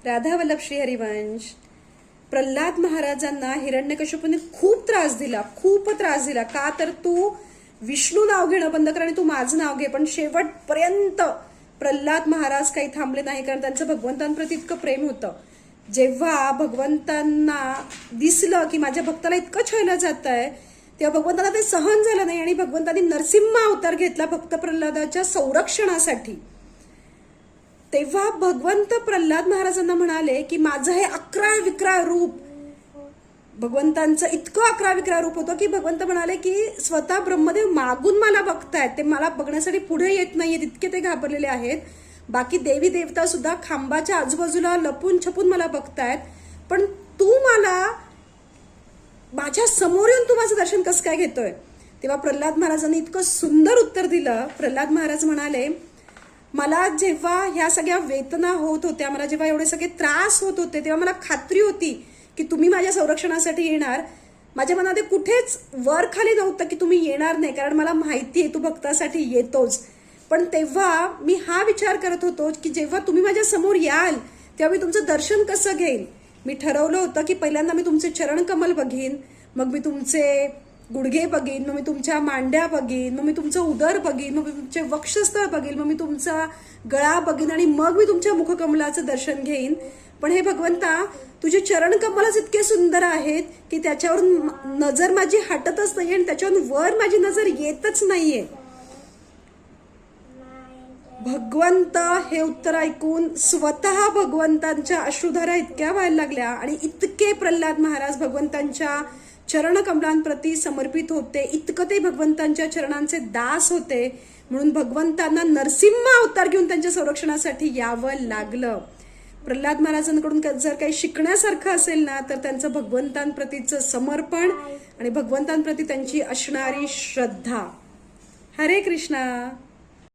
राधा वल्लभ श्री हरिवंश. प्रल्हाद महाराजांना हिरण्यकश्यपूने खूप त्रास दिला, खूप त्रास दिला. का तर तू विष्णू नाव घेणं बंद कर आणि तू माझं नाव घे. पण शेवटपर्यंत प्रल्हाद महाराज काही थांबले नाही, कारण त्यांचं भगवंतांप्रती इतकं प्रेम होतं. जेव्हा भगवंतांना दिसलं की माझ्या भक्ताला इतकं छळलं जात आहे, तेव्हा भगवंतांना ते सहन झालं नाही आणि भगवंतांनी नरसिंह अवतार घेतला भक्त प्रल्हादाच्या संरक्षणासाठी. तेव्हा भगवंत प्रल्हाद महाराजांना म्हणाले की माझं हे 11 विक्रा रूप, भगवंतांचं इतकं 11 विक्रा रूप होतं की भगवंत म्हणाले की स्वतः ब्रह्मदेव मागून मला बघतायत, ते मला बघण्यासाठी पुढे येत नाहीयेत, इतके ते घाबरलेले आहेत. बाकी देवी देवता सुद्धा खांबाच्या आजूबाजूला लपून छपून मला बघतायत, पण तू मला माझ्या समोर येऊन तू माझं दर्शन कसं काय घेतोय. तेव्हा प्रल्हाद महाराजांनी इतकं सुंदर उत्तर दिलं. प्रल्हाद महाराज म्हणाले, मला जेव्हा ह्या सगळ्या वेदना होत होत्या, मला जेव्हा एवढे सगळे त्रास होत होते, तेव्हा मला खात्री होती की तुम्ही माझ्या संरक्षणासाठी येणार. माझ्या मनात कुठेच वर खाली नव्हतं की तुम्ही येणार नाही, कारण मला माहिती आहे तू भक्तासाठी येतोच. पण तेव्हा मी हा विचार करत होतो की जेव्हा तुम्ही माझ्या समोर याल तेव्हा मी तुमचं दर्शन कसं घेईन. मी ठरवलं होतं की पहिल्यांदा मी तुमचे चरण कमल बघीन, मग मी तुमचे गुडघे बघीन, मग मी तुमच्या मांड्या बघीन, मग मी तुमचं उदर बघीन, मग मी तुमचे वक्षस्थळ बघीन, मग मी तुमचा गळा बघीन आणि मग मी तुमच्या मुखकमलाचं दर्शन घेईन. पण हे भगवंता, तुझे चरण कमलच इतके सुंदर आहेत की त्याच्यावरून नजर माझी हटतच नाहीये आणि त्याच्यावरून वर माझी नजर येतच नाहीये. भगवंत हे उत्तर ऐकून स्वतः भगवंतांच्या अश्रुधारा इतक्या व्हायला लागल्या आणि इतके प्रल्हाद महाराज भगवंतांच्या चरण कमलांप्रती समर्पित होते, इतकं ते भगवंतांच्या चरणांचे दास होते, म्हणून भगवंतांना नरसिंह अवतार घेऊन त्यांच्या संरक्षणासाठी यावं लागलं. प्रल्हाद महाराजांकडून जर काही शिकण्यासारखं असेल ना, तर त्यांचं भगवंतांप्रतीचं समर्पण आणि भगवंतांप्रती त्यांची असणारी श्रद्धा. हरे कृष्णा.